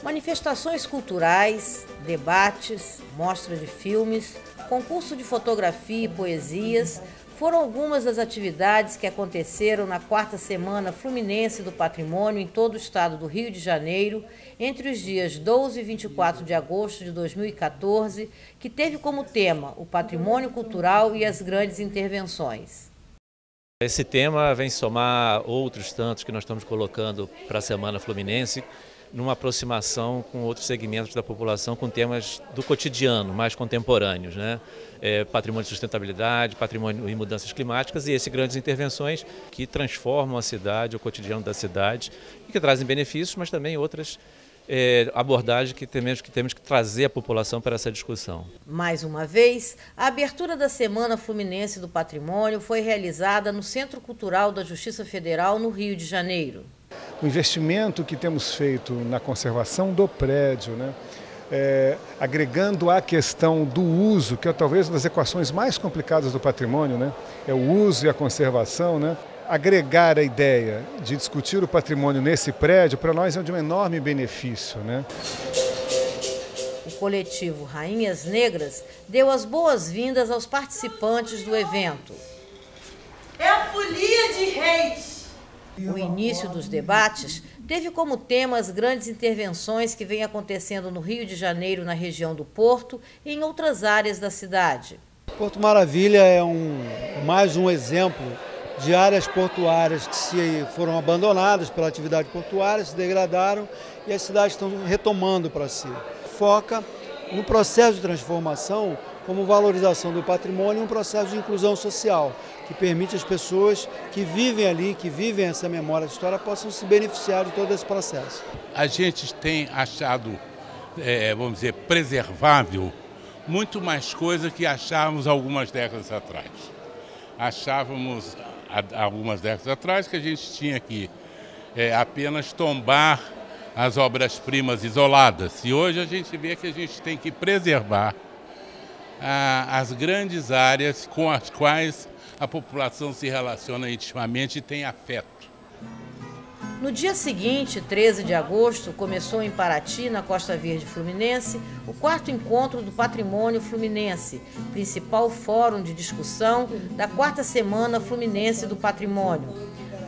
Manifestações culturais, debates, mostra de filmes, concurso de fotografia e poesias foram algumas das atividades que aconteceram na 4ª Semana Fluminense do Patrimônio em todo o estado do Rio de Janeiro, entre os dias 12 e 24 de agosto de 2014, que teve como tema o patrimônio cultural e as grandes intervenções. Esse tema vem somar outros tantos que nós estamos colocando para a Semana Fluminense, numa aproximação com outros segmentos da população, com temas do cotidiano, mais contemporâneos, né? Patrimônio de sustentabilidade, patrimônio e mudanças climáticas e essas grandes intervenções que transformam a cidade, o cotidiano da cidade e que trazem benefícios, mas também outras abordagens que temos que trazer a população para essa discussão. Mais uma vez, a abertura da Semana Fluminense do Patrimônio foi realizada no Centro Cultural da Justiça Federal, no Rio de Janeiro. O investimento que temos feito na conservação do prédio, né, agregando a questão do uso, que é talvez uma das equações mais complicadas do patrimônio, né, é o uso e a conservação, né, agregar a ideia de discutir o patrimônio nesse prédio, para nós é de um enorme benefício, né? O coletivo Rainhas Negras deu as boas-vindas aos participantes do evento. É a folia de reis! O início dos debates teve como tema as grandes intervenções que vêm acontecendo no Rio de Janeiro, na região do Porto e em outras áreas da cidade. Porto Maravilha é mais um exemplo de áreas portuárias que foram abandonadas pela atividade portuária, se degradaram e as cidades estão retomando para si. Foca no processo de transformação como valorização do patrimônio e um processo de inclusão social, que permite às pessoas que vivem ali, que vivem essa memória de história, possam se beneficiar de todo esse processo. A gente tem achado, vamos dizer, preservável muito mais coisa que achávamos algumas décadas atrás. Achávamos, algumas décadas atrás, que a gente tinha que apenas tombar as obras-primas isoladas. E hoje a gente vê que a gente tem que preservar as grandes áreas com as quais a população se relaciona intimamente e tem afeto. No dia seguinte, 13 de agosto, começou em Paraty, na Costa Verde Fluminense, o 4º Encontro do Patrimônio Fluminense, principal fórum de discussão da 4ª Semana Fluminense do Patrimônio.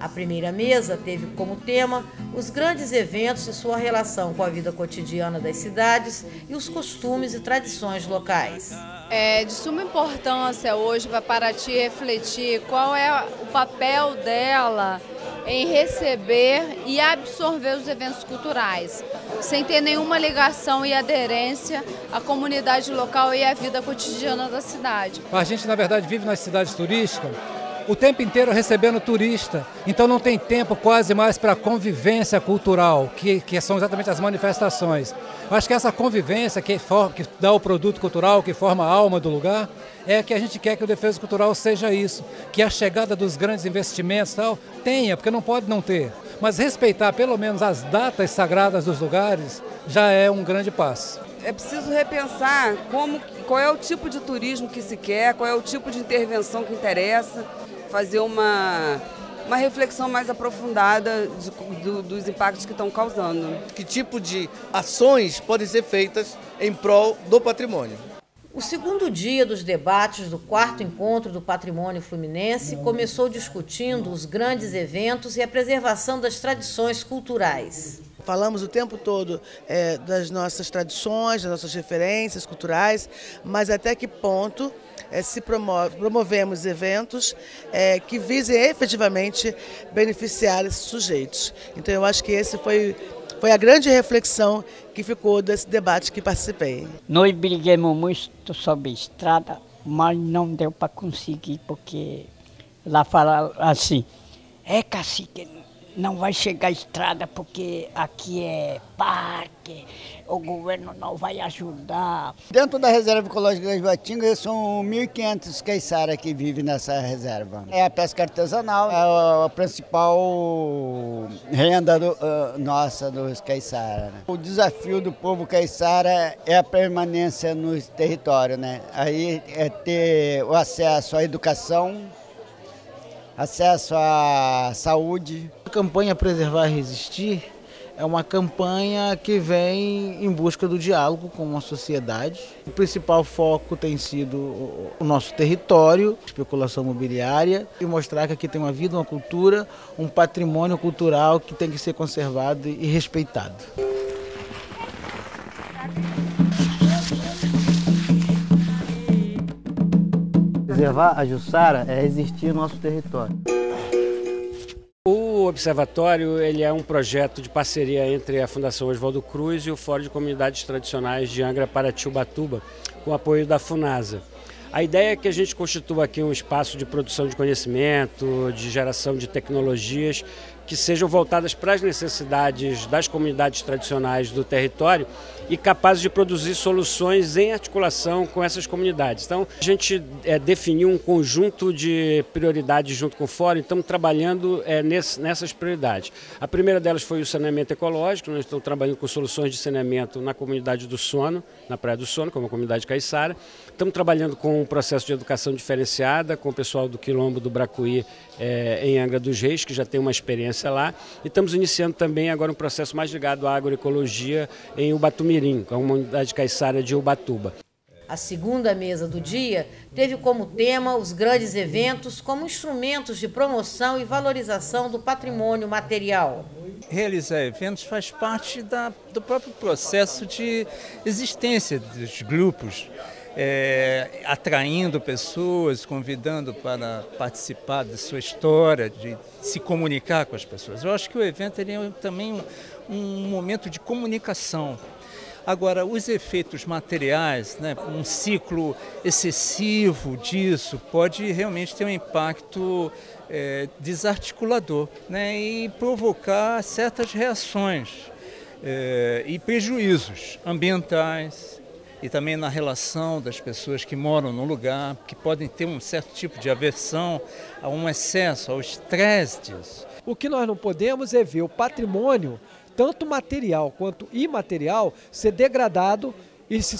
A primeira mesa teve como tema os grandes eventos e sua relação com a vida cotidiana das cidades e os costumes e tradições locais. É de suma importância hoje para Paraty refletir qual é o papel dela em receber e absorver os eventos culturais, sem ter nenhuma ligação e aderência à comunidade local e à vida cotidiana da cidade. A gente, na verdade, vive nas cidades turísticas o tempo inteiro recebendo turista, então não tem tempo quase mais para a convivência cultural, que são exatamente as manifestações. Eu acho que essa convivência que dá o produto cultural, que forma a alma do lugar, é que a gente quer que o Defesa Cultural seja isso, que a chegada dos grandes investimentos tal, tenha, porque não pode não ter, mas respeitar pelo menos as datas sagradas dos lugares já é um grande passo. É preciso repensar qual é o tipo de turismo que se quer, qual é o tipo de intervenção que interessa, fazer uma reflexão mais aprofundada dos impactos que estão causando. Que tipo de ações podem ser feitas em prol do patrimônio? O segundo dia dos debates do 4º Encontro do Patrimônio Fluminense começou discutindo os grandes eventos e a preservação das tradições culturais. Falamos o tempo todo das nossas tradições, das nossas referências culturais, mas até que ponto promovemos eventos que visem efetivamente beneficiar esses sujeitos. Então eu acho que esse foi a grande reflexão que ficou desse debate que participei. Nós brigamos muito sobre a estrada, mas não deu para conseguir, porque lá fala assim, cacique, não vai chegar a estrada porque aqui é parque, o governo não vai ajudar. Dentro da reserva ecológica das Batingas são 1.500 caiçara que vivem nessa reserva. É a pesca artesanal, é a principal renda nossa dos caiçara. Né? O desafio do povo caiçara é a permanência no território, né? Aí é ter o acesso à educação, acesso à saúde. A campanha Preservar e Resistir É uma campanha que vem em busca do diálogo com a sociedade. O principal foco tem sido o nosso território, especulação imobiliária, e mostrar que aqui tem uma vida, uma cultura, um patrimônio cultural que tem que ser conservado e respeitado. Preservar a Jussara é resistir ao nosso território. O Observatório ele é um projeto de parceria entre a Fundação Oswaldo Cruz e o Fórum de Comunidades Tradicionais de Angra, Paraty, Ubatuba, com o apoio da FUNASA. A ideia é que a gente constitua aqui um espaço de produção de conhecimento, de geração de tecnologias que sejam voltadas para as necessidades das comunidades tradicionais do território e capazes de produzir soluções em articulação com essas comunidades. Então, a gente definiu um conjunto de prioridades junto com o Fórum, estamos trabalhando nessas prioridades. A primeira delas foi o saneamento ecológico, nós estamos trabalhando com soluções de saneamento na comunidade do Sono, na Praia do Sono, como a comunidade caiçara. Estamos trabalhando com um processo de educação diferenciada, com o pessoal do Quilombo do Bracuí em Angra dos Reis, que já tem uma experiência lá. E estamos iniciando também agora um processo mais ligado à agroecologia em Ubatumirim, com a comunidade caiçara de Ubatuba. A segunda mesa do dia teve como tema os grandes eventos como instrumentos de promoção e valorização do patrimônio material. Realizar eventos faz parte do próprio processo de existência dos grupos, atraindo pessoas, convidando para participar da sua história, de se comunicar com as pessoas. Eu acho que o evento ele é também um momento de comunicação. Agora, os efeitos materiais, né, um ciclo excessivo disso pode realmente ter um impacto desarticulador, né, e provocar certas reações e prejuízos ambientais e também na relação das pessoas que moram no lugar, que podem ter um certo tipo de aversão a um excesso, ao estresse disso. O que nós não podemos é ver o patrimônio, tanto material quanto imaterial, ser degradado e se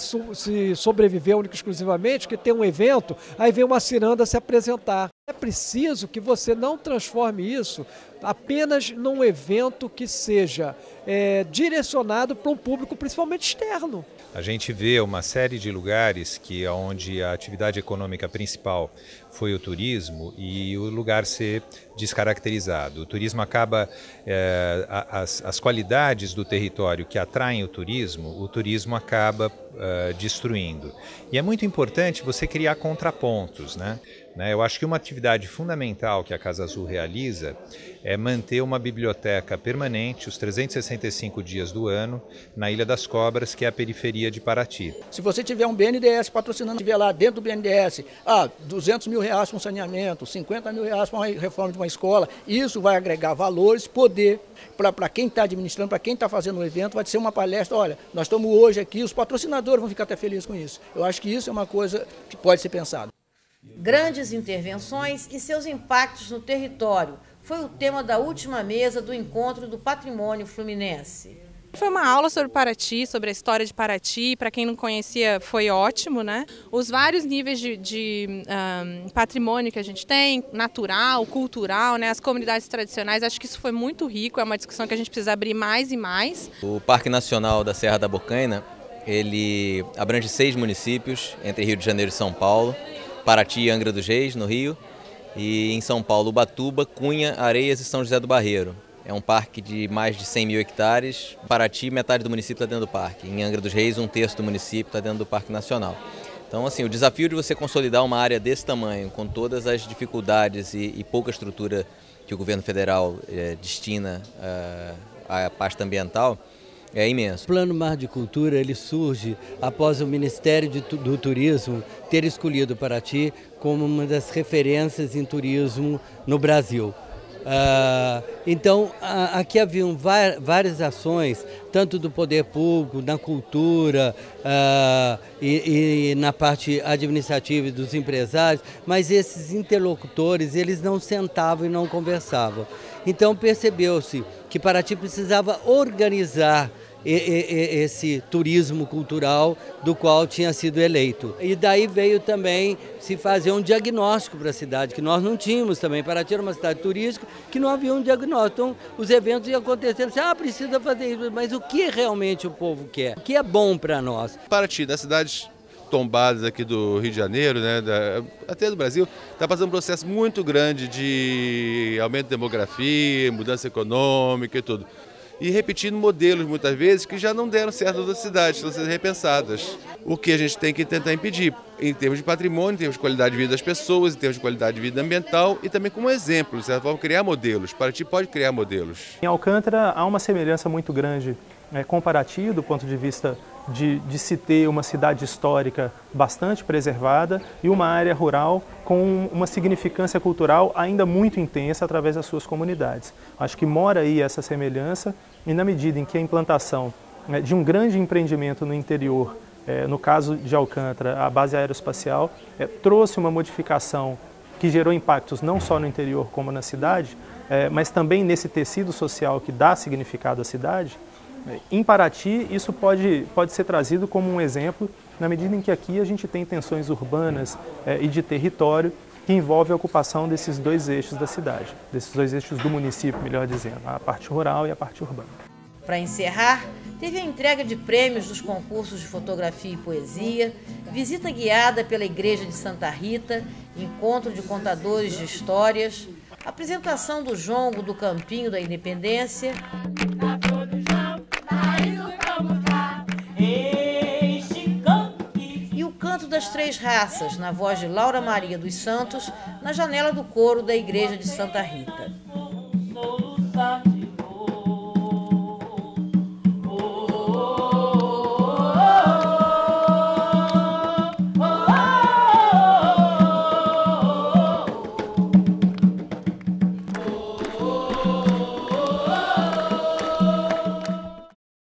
sobreviver única e exclusivamente, que tem um evento, aí vem uma ciranda se apresentar. É preciso que você não transforme isso apenas num evento que seja direcionado para um público principalmente externo. A gente vê uma série de lugares onde a atividade econômica principal foi o turismo e o lugar ser descaracterizado. O turismo acaba, as qualidades do território que atraem o turismo acaba destruindo. E é muito importante você criar contrapontos, né? Eu acho que uma atividade fundamental que a Casa Azul realiza é manter uma biblioteca permanente, os 365 dias do ano, na Ilha das Cobras, que é a periferia de Paraty. Se você tiver um BNDES patrocinando, tiver lá dentro do BNDES, R$200 mil para um saneamento, R$50 mil para uma reforma de uma escola, isso vai agregar valores, poder, para quem está administrando, para quem está fazendo o evento, vai ser uma palestra, olha, nós estamos hoje aqui, os patrocinadores vão ficar até felizes com isso. Eu acho que isso é uma coisa que pode ser pensada. Grandes intervenções e seus impactos no território foi o tema da última mesa do Encontro do Patrimônio Fluminense. Foi uma aula sobre Paraty, sobre a história de Paraty. Para quem não conhecia, foi ótimo, né? Os vários níveis de patrimônio que a gente tem, natural, cultural, né? As comunidades tradicionais, acho que isso foi muito rico, é uma discussão que a gente precisa abrir mais e mais. O Parque Nacional da Serra da Bocaina, ele abrange 6 municípios, entre Rio de Janeiro e São Paulo, Paraty e Angra dos Reis, no Rio, e em São Paulo, Ubatuba, Cunha, Areias e São José do Barreiro. É um parque de mais de 100 mil hectares. Paraty, metade do município está dentro do parque. Em Angra dos Reis, 1/3 do município está dentro do Parque Nacional. Então, assim, o desafio de você consolidar uma área desse tamanho, com todas as dificuldades e pouca estrutura que o governo federal destina à pasta ambiental, é imenso. O Plano Mar de Cultura ele surge após o Ministério do Turismo ter escolhido Paraty como uma das referências em turismo no Brasil. Então, aqui haviam várias ações, tanto do poder público, na cultura e na parte administrativa dos empresários, mas esses interlocutores, eles não sentavam e não conversavam. Então, percebeu-se que Paraty precisava organizar esse turismo cultural do qual tinha sido eleito. E daí veio também se fazer um diagnóstico para a cidade, que nós não tínhamos também. Paraty era uma cidade turística que não havia um diagnóstico. Então, os eventos iam acontecendo, precisa fazer isso, mas o que realmente o povo quer? O que é bom para nós? Paraty, das cidades tombadas aqui do Rio de Janeiro, né, até do Brasil, está passando um processo muito grande de aumento de demografia, mudança econômica e tudo. E repetindo modelos, muitas vezes, que já não deram certo das cidades, estão sendo repensadas. O que a gente tem que tentar impedir, em termos de patrimônio, em termos de qualidade de vida das pessoas, em termos de qualidade de vida ambiental e também como exemplo, de certa forma, criar modelos. Paraty pode criar modelos. Em Alcântara há uma semelhança muito grande com Paraty, do ponto de vista de se ter uma cidade histórica bastante preservada e uma área rural com uma significância cultural ainda muito intensa através das suas comunidades. Acho que mora aí essa semelhança e na medida em que a implantação de um grande empreendimento no interior, no caso de Alcântara, a base aeroespacial, trouxe uma modificação que gerou impactos não só no interior como na cidade, mas também nesse tecido social que dá significado à cidade. Em Paraty, isso pode ser trazido como um exemplo, na medida em que aqui a gente tem tensões urbanas e de território que envolve a ocupação desses dois eixos da cidade, desses dois eixos do município, melhor dizendo, a parte rural e a parte urbana. Para encerrar, teve a entrega de prêmios dos concursos de fotografia e poesia, visita guiada pela Igreja de Santa Rita, encontro de contadores de histórias, apresentação do jongo do Campinho da Independência, e o Canto das Três Raças, na voz de Laura Maria dos Santos, na janela do coro da Igreja de Santa Rita.